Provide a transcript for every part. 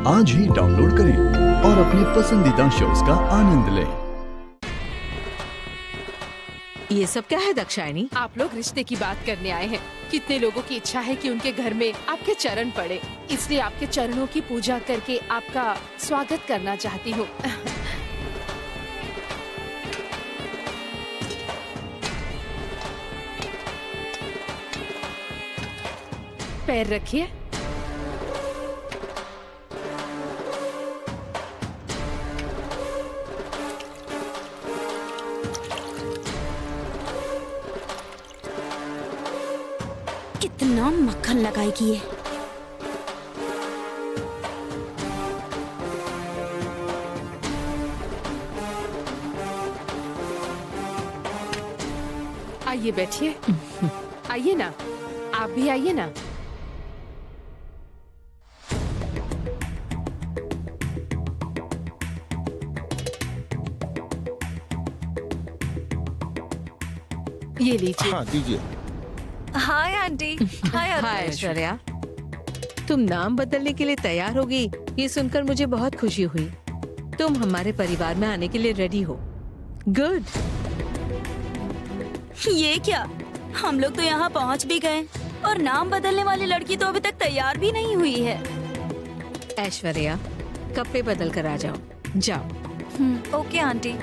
आज ही डाउनलोड करें और अपने पसंदीदा शोज का आनंद लें। ये सब क्या है दाक्षायणी? आप लोग रिश्ते की बात करने आए हैं। कितने लोगों की इच्छा है कि उनके घर में आपके चरण पड़े, इसलिए आपके चरणों की पूजा करके आपका स्वागत करना चाहती हूँ। पैर रखिए। कितना मक्खन लगाएगी ये। आइए बैठिए। आइए ना, आप भी आइए ना। ये लीजिए। हाँ दीजिए। Hi aunty. हाय हाय ऐश्वर्या, तुम नाम बदलने के लिए तैयार हो गई, ये सुनकर मुझे बहुत खुशी हुई। तुम हमारे परिवार में आने के लिए रेडी हो। गुड। ये क्या, हम लोग तो यहाँ पहुँच भी गए और नाम बदलने वाली लड़की तो अभी तक तैयार भी नहीं हुई है। ऐश्वर्या, कपड़े बदल कर आ जाओ। जाओ। Okay aunty.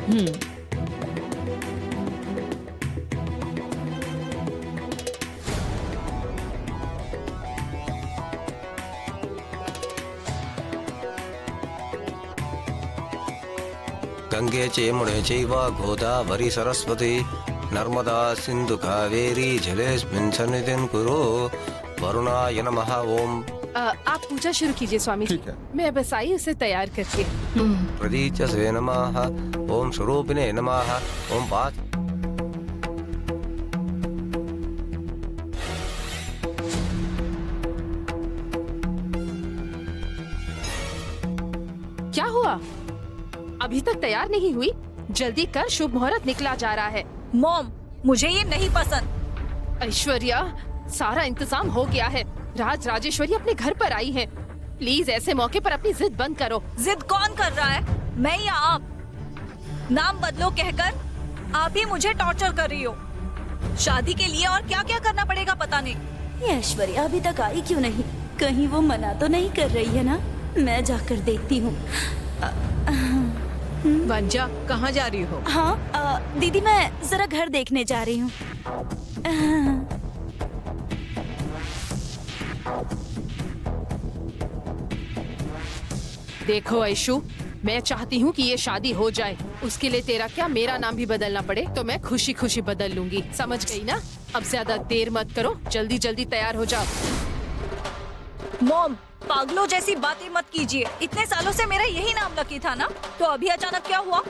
गंगे चेमुणे चैव गोदावरी सरस्वती नर्मदा सिंधु कावेरी जलेस्मिन् सन्निधिं कुरु वरुणाय नमः। ओम। आप पूजा शुरू कीजिए स्वामी जी। ठीक है। मैं बस आई उसे तैयार करके। प्रदीचसे नमः। ओम स्वरूपिणे नमः। ओम पात। क्या हुआ? अभी तक तैयार नहीं हुई? जल्दी कर, शुभ मुहूर्त निकला जा रहा है। मॉम, मुझे ये नहीं पसंद। ऐश्वर्या, सारा इंतजाम हो गया है। राज राजेश्वरी अपने घर पर आई हैं। प्लीज ऐसे मौके पर अपनी जिद बंद करो। जिद कौन कर रहा है, मैं या आप? नाम बदलो कहकर आप ही मुझे टॉर्चर कर रही हो। शादी के लिए और क्या क्या करना पड़ेगा पता नहीं। ये ऐश्वर्या अभी तक आई क्यों नहीं? कहीं वो मना तो नहीं कर रही है ना? मैं जाकर देखती हूँ। वंजा, कहाँ जा रही हो? हाँ दीदी, मैं जरा घर देखने जा रही हूँ। देखो ऐशु, मैं चाहती हूँ कि ये शादी हो जाए। उसके लिए तेरा क्या, मेरा नाम भी बदलना पड़े तो मैं खुशी खुशी बदल लूंगी। समझ गई ना? अब ज्यादा देर मत करो, जल्दी जल्दी तैयार हो जाओ। मॉम, पागलों जैसी बातें मत कीजिए। इतने सालों से मेरा यही नाम लकी था ना, तो अभी अचानक क्या हुआ?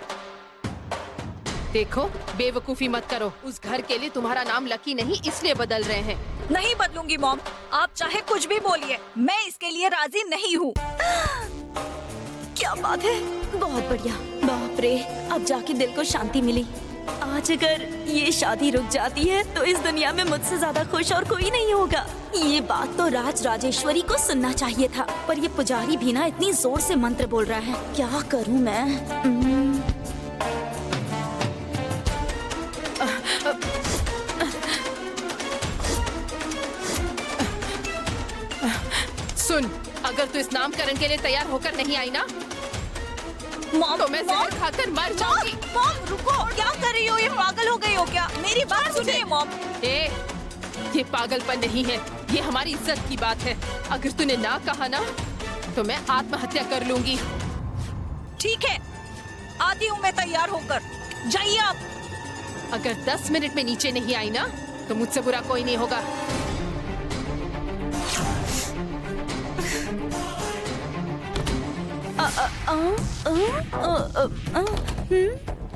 देखो, बेवकूफी मत करो। उस घर के लिए तुम्हारा नाम लकी नहीं इसलिए बदल रहे हैं। नहीं बदलूंगी मॉम, आप चाहे कुछ भी बोलिए, मैं इसके लिए राजी नहीं हूँ। क्या बात है, बहुत बढ़िया। बाप रे, अब जाके दिल को शांति मिली। आज अगर ये शादी रुक जाती है तो इस दुनिया में मुझसे ज्यादा खुश और कोई नहीं होगा। ये बात तो राज राजेश्वरी को सुनना चाहिए था, पर ये पुजारी भी ना इतनी जोर से मंत्र बोल रहा है। क्या करूं मैं? सुन, अगर तू इस नामकरण के लिए तैयार होकर नहीं आई ना, मॉम, तो मैं जहर खाकर मर जाऊंगी। मॉम रुको, क्या कर रही हो? ये पागल हो गई हो क्या? मेरी बात सुनिए मॉम। ये पागलपन नहीं है, ये हमारी इज्जत की बात है। अगर तूने ना कहा ना तो मैं आत्महत्या कर लूंगी। ठीक है, आती हूँ मैं तैयार होकर। जाइए आप। अगर 10 मिनट में नीचे नहीं आई ना तो मुझसे बुरा कोई नहीं होगा।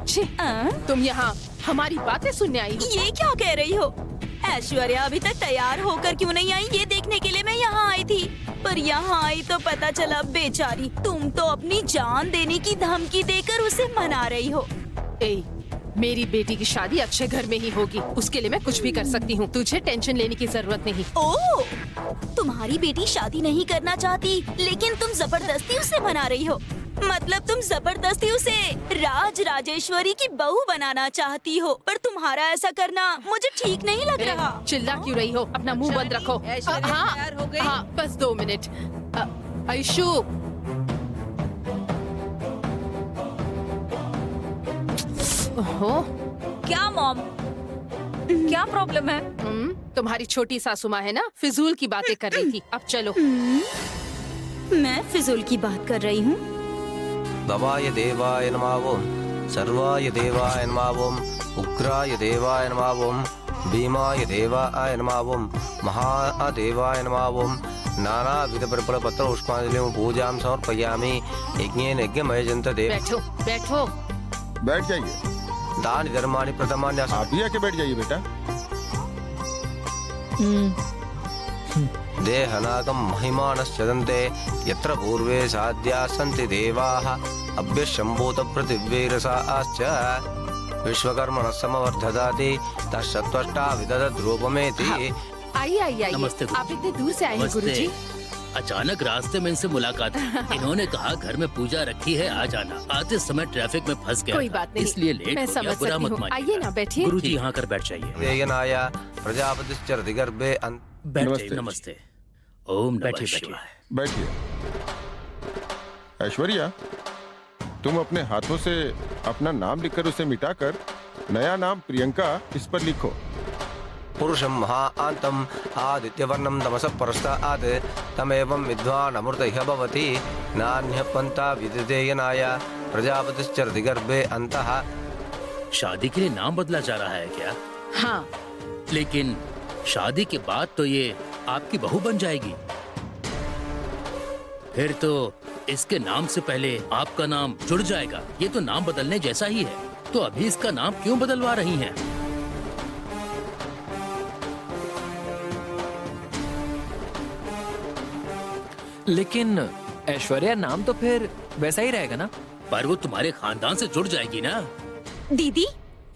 छी, तुम यहाँ हमारी बातें सुनने आई हो? ये क्या कह रही हो? ऐश्वर्या अभी तक तैयार होकर क्यों नहीं आई, ये देखने के लिए मैं यहाँ आई थी। पर यहाँ आई तो पता चला बेचारी तुम तो अपनी जान देने की धमकी देकर उसे मना रही हो। मेरी बेटी की शादी अक्षय घर में ही होगी, उसके लिए मैं कुछ भी कर सकती हूँ, तुझे टेंशन लेने की जरूरत नहीं। ओह, तुम्हारी बेटी शादी नहीं करना चाहती, लेकिन तुम जबरदस्ती उसे मना रही हो। मतलब तुम जबरदस्ती उसे राज राजेश्वरी की बहू बनाना चाहती हो, पर तुम्हारा ऐसा करना मुझे ठीक नहीं लग रहा। चिल्ला क्यों रही हो? अपना मुंह बंद रखो। ऐश्वर्या हाँ, तैयार हो गई? हाँ, बस 2 मिनट। आयशु, ओहो, क्या मॉम, क्या प्रॉब्लम है? तुम्हारी छोटी सासू माँ है ना, फिजूल की बातें कर रही थी। अब चलो। मैं फिजूल की बात कर रही हूँ? भवाय देवाय नमः ओम सर्वाय देवाय नमः ओम उग्राय देवाय नमः ओम भीमाय देवाय नमः ओम महादेवाय नमः ओम नानाविध परिपल पत्र पुष्पांजलिं पूजां समर्पयामि यज्ञेन यज्ञमयजन्त देव। बैठो, बैठो। बैठ जाइए। दानि धर्माणि प्रथमान्य। आप भी आके बैठ जाइए बेटा। देहनागम महिमानश्चदन्ते यत्र पूर्वे साध्या सन्ति देवाः अभ्यशम्भूत पृथिवीरसाश्च विश्वकर्मणः समवर्धदाति तत्सत्त्वष्टा विदधत् रूपमेति। आइए, आइए, आइए। नमस्ते गुरुजी। आप इतने दूर से आए हैं नमस्ते। गुरुजी। अचानक रास्ते में इनसे मुलाकात हुई। इन्होंने कहा घर में पूजा रखी है, आ जाना। आते समय ट्रैफिक में फंस गया कोई था, बात नहीं, इसलिए लेट मैं हो समझ गया, बुरा सकती मत हूँ। मानिएगा। आइए ना, बैठिए। गुरुजी यहाँ कर बैठ जाइए। देयनाय प्रजापतिश्चरति गर्भे बैठ नमस्ते जाइए। नमस्ते। ओम नमः बैठिए, शिवाय। बैठिए। ऐश्वर्या, तुम अपने हाथों से अपना नाम लिखकर उसे मिटाकर नया नाम प्रियंका इस पर लिखो। पुरुषं महान्तम् आदित्यवर्णं तमसः परस्तात् तमेवं विद्वान् अमृतः भवति नान्यः पन्था विद्यते यनाय प्रजापतिश्चरति गर्भे अन्तः। शादी के लिए नाम बदला जा रहा है क्या? हाँ, लेकिन शादी के बाद तो ये आपकी बहू बन जाएगी। फिर तो इसके नाम से पहले आपका नाम जुड़ जाएगा। ये तो नाम बदलने जैसा ही है। तो अभी इसका नाम क्यों बदलवा रही हैं? लेकिन ऐश्वर्या नाम तो फिर वैसा ही रहेगा ना? पर वो तुम्हारे खानदान से जुड़ जाएगी ना। दीदी,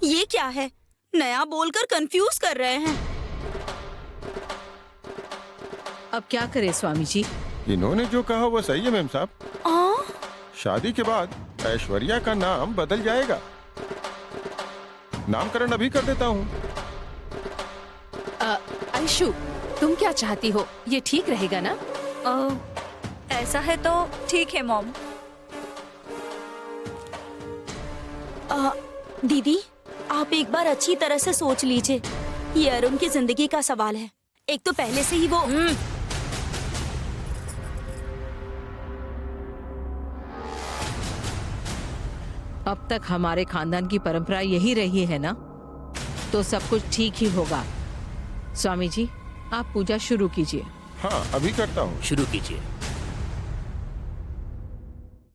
ये क्या है? नया बोलकर कंफ्यूज कर रहे हैं। अब क्या करे स्वामी जी? इन्होंने जो कहा वो सही है मेम साहब। आ? शादी के बाद ऐश्वर्या का नाम बदल जाएगा। नामकरण अभी कर देता हूँ। आयशु, तुम क्या चाहती हो? ये ठीक रहेगा ना? ऐसा है तो ठीक है मॉम। दीदी, आप एक बार अच्छी तरह से सोच लीजिए। ये अरुण की जिंदगी का सवाल है। एक तो पहले से ही वो अब तक हमारे खानदान की परंपरा यही रही है ना, तो सब कुछ ठीक ही होगा। स्वामी जी, आप पूजा शुरू कीजिए। हाँ, अभी करता हूँ। शुरू कीजिए।